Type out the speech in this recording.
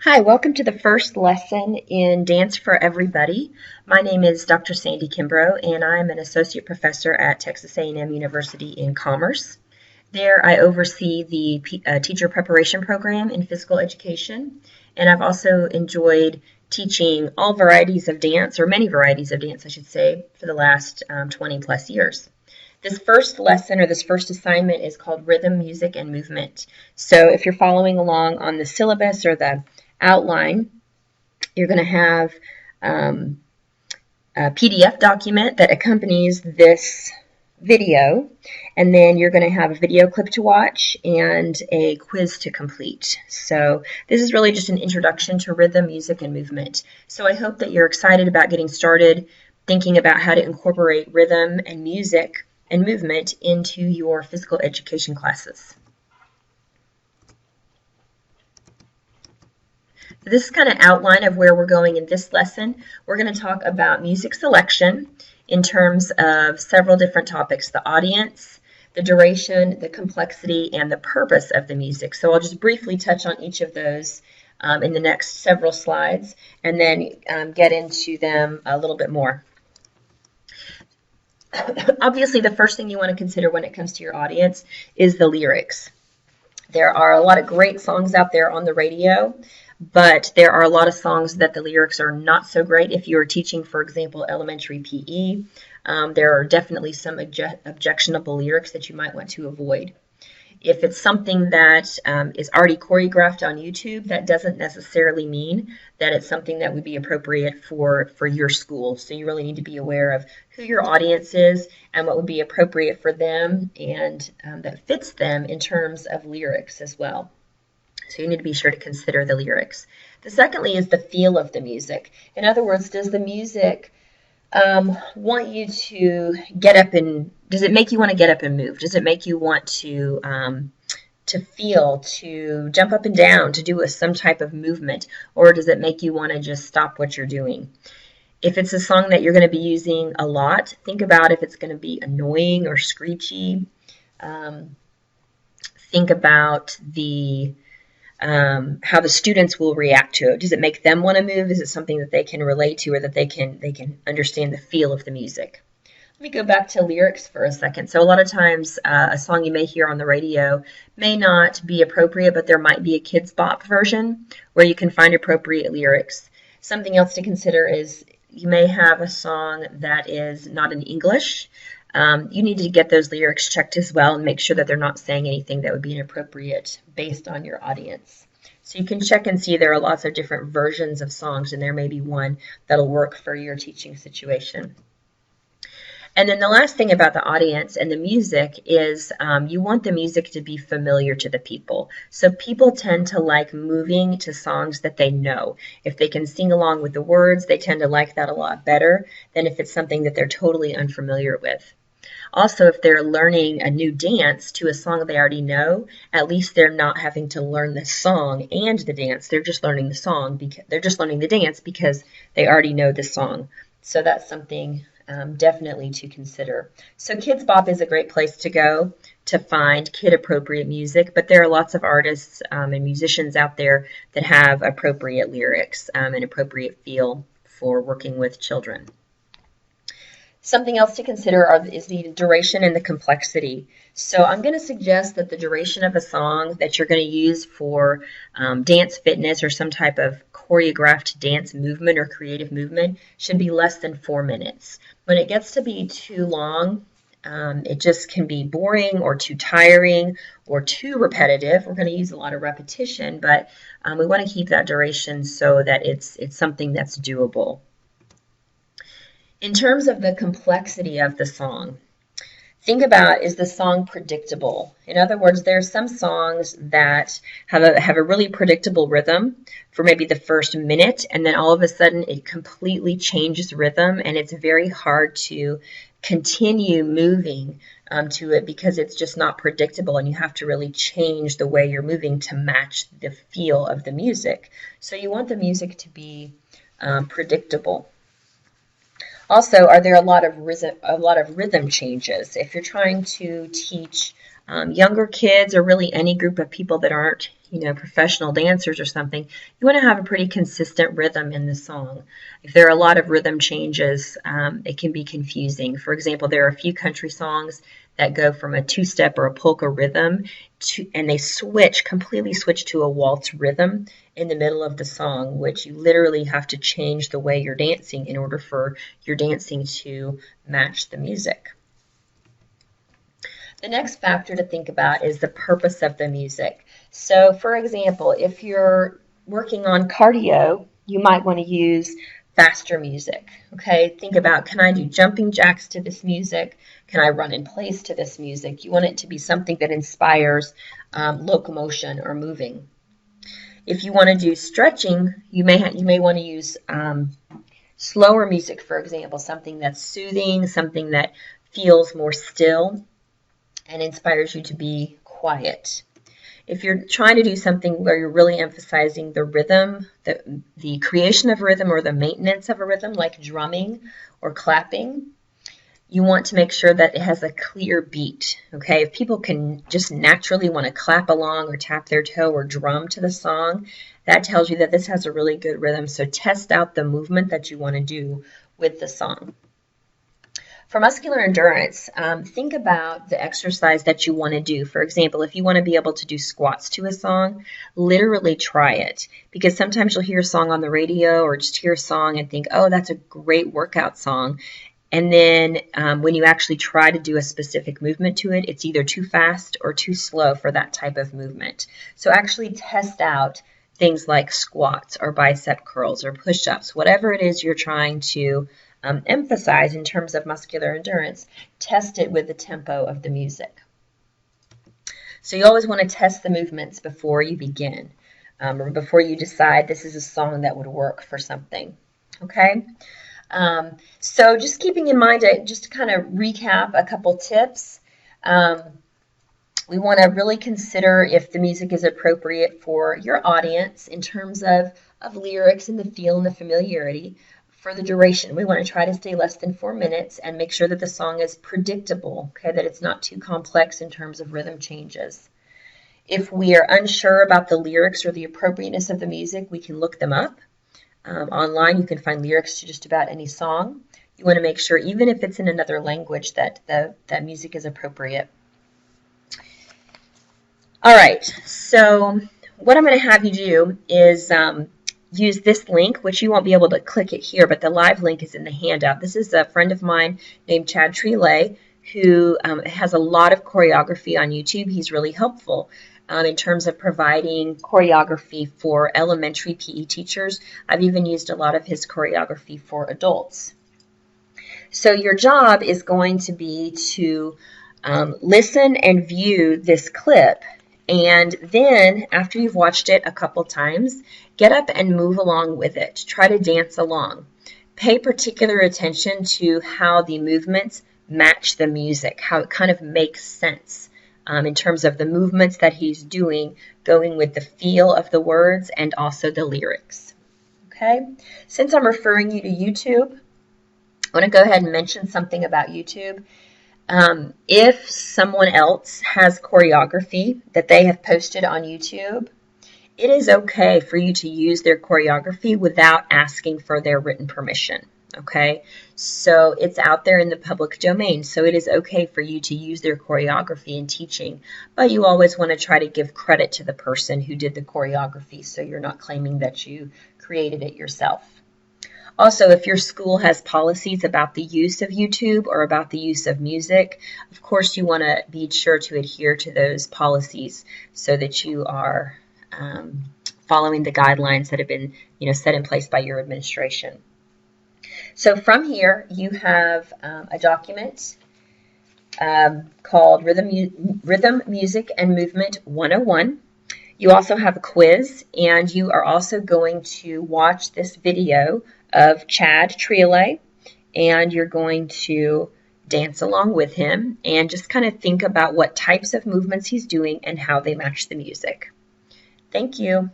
Hi, welcome to the first lesson in Dance for Everybody. My name is Dr. Sandy Kimbrough, and I'm an associate professor at Texas A&M University in Commerce. There, I oversee the teacher preparation program in physical education, and I've also enjoyed teaching all varieties of dance, or many varieties of dance, I should say, for the last 20 plus years. This first lesson or this first assignment is called Rhythm, Music, and Movement. So if you're following along on the syllabus or the outline, you're going to have a PDF document that accompanies this video, and then you're going to have a video clip to watch and a quiz to complete. So this is really just an introduction to rhythm, music, and movement. So I hope that you're excited about getting started thinking about how to incorporate rhythm and music and movement into your physical education classes. This is kind of outline of where we're going in this lesson. We're going to talk about music selection in terms of several different topics: the audience, the duration, the complexity, and the purpose of the music. So I'll just briefly touch on each of those in the next several slides, and then get into them a little bit more. Obviously, the first thing you want to consider when it comes to your audience is the lyrics. There are a lot of great songs out there on the radio, but there are a lot of songs that the lyrics are not so great. If you are teaching, for example, elementary PE, there are definitely some objectionable lyrics that you might want to avoid. If it's something that is already choreographed on YouTube, that doesn't necessarily mean that it's something that would be appropriate for your school. So you really need to be aware of who your audience is and what would be appropriate for them and that fits them in terms of lyrics as well. So you need to be sure to consider the lyrics. The secondly is the feel of the music. In other words, does the music want you to get up and does it make you want to get up and move? Does it make you want to feel, to jump up and down, to do some type of movement, or does it make you want to just stop what you're doing? If it's a song that you're going to be using a lot, think about if it's going to be annoying or screechy. Think about how the students will react to it. Does it make them want to move? Is it something that they can relate to or that they can understand the feel of the music? Let me go back to lyrics for a second. So a lot of times a song you may hear on the radio may not be appropriate, but there might be a Kids Bop version where you can find appropriate lyrics. Something else to consider is you may have a song that is not in English. You need to get those lyrics checked as well and make sure that they're not saying anything that would be inappropriate based on your audience. So you can check and see there are lots of different versions of songs, and there may be one that'll work for your teaching situation. And then the last thing about the audience and the music is you want the music to be familiar to the people. So people tend to like moving to songs that they know. If they can sing along with the words, they tend to like that a lot better than if it's something that they're totally unfamiliar with. Also, if they're learning a new dance to a song they already know, at least they're not having to learn the song and the dance. They're just learning the song because they're just learning the dance because they already know the song. So that's something definitely to consider. So Kids Bop is a great place to go to find kid-appropriate music, but there are lots of artists and musicians out there that have appropriate lyrics and appropriate feel for working with children. Something else to consider is the duration and the complexity. So I'm going to suggest that the duration of a song that you're going to use for dance fitness or some type of choreographed dance movement or creative movement should be less than 4 minutes. When it gets to be too long, it just can be boring or too tiring or too repetitive. We're going to use a lot of repetition, but we want to keep that duration so that it's something that's doable. In terms of the complexity of the song, think about, is the song predictable? In other words, there are some songs that have a really predictable rhythm for maybe the first minute, and then all of a sudden it completely changes rhythm, and it's very hard to continue moving to it because it's just not predictable, and you have to really change the way you're moving to match the feel of the music. So you want the music to be predictable. Also, are there a lot of rhythm changes? If you're trying to teach Younger kids, or really any group of people that aren't, professional dancers or something, you want to have a pretty consistent rhythm in the song. If there are a lot of rhythm changes, it can be confusing. For example, there are a few country songs that go from a two-step or a polka rhythm and they completely switch to a waltz rhythm in the middle of the song, which you literally have to change the way you're dancing in order for your dancing to match the music. The next factor to think about is the purpose of the music. So, for example, if you're working on cardio, you might want to use faster music. Okay, think about, can I do jumping jacks to this music? Can I run in place to this music? You want it to be something that inspires locomotion or moving. If you want to do stretching, you may want to use slower music, for example, something that's soothing, something that feels more still and inspires you to be quiet. If you're trying to do something where you're really emphasizing the rhythm, the creation of rhythm or the maintenance of a rhythm, like drumming or clapping, you want to make sure that it has a clear beat. Okay, if people can just naturally want to clap along or tap their toe or drum to the song, that tells you that this has a really good rhythm. So test out the movement that you want to do with the song. For muscular endurance, think about the exercise that you want to do. For example, if you want to be able to do squats to a song, literally try it. Because sometimes you'll hear a song on the radio or just hear a song and think, oh, that's a great workout song. And then when you actually try to do a specific movement to it, it's either too fast or too slow for that type of movement. So actually test out things like squats or bicep curls or push-ups, whatever it is you're trying to emphasize in terms of muscular endurance, test it with the tempo of the music. So you always want to test the movements before you begin, or before you decide this is a song that would work for something. Okay? So just keeping in mind, just to kind of recap a couple tips, we want to really consider if the music is appropriate for your audience in terms of lyrics and the feel and the familiarity. For the duration, we want to try to stay less than 4 minutes and make sure that the song is predictable, okay, that it's not too complex in terms of rhythm changes. If we are unsure about the lyrics or the appropriateness of the music, we can look them up. Online, you can find lyrics to just about any song. You want to make sure, even if it's in another language, that that music is appropriate. All right, so what I'm going to have you do is use this link, which you won't be able to click it here, but the live link is in the handout. This is a friend of mine named Chad Trelay, who has a lot of choreography on YouTube. He's really helpful in terms of providing choreography for elementary PE teachers. I've even used a lot of his choreography for adults. So your job is going to be to listen and view this clip, and then after you've watched it a couple times, get up and move along with it. Try to dance along. Pay particular attention to how the movements match the music, how it kind of makes sense in terms of the movements that he's doing, going with the feel of the words and also the lyrics. Okay? Since I'm referring you to YouTube, I want to go ahead and mention something about YouTube. If someone else has choreography that they have posted on YouTube, it is okay for you to use their choreography without asking for their written permission. Okay, so it's out there in the public domain, so it is okay for you to use their choreography in teaching, but you always want to try to give credit to the person who did the choreography, so you're not claiming that you created it yourself. Also, if your school has policies about the use of YouTube or about the use of music, of course you want to be sure to adhere to those policies so that you are following the guidelines that have been, set in place by your administration. So from here, you have a document called Rhythm, Music, and Movement 101. You also have a quiz, and you are also going to watch this video of Chad Trelay, and you're going to dance along with him and just kind of think about what types of movements he's doing and how they match the music. Thank you.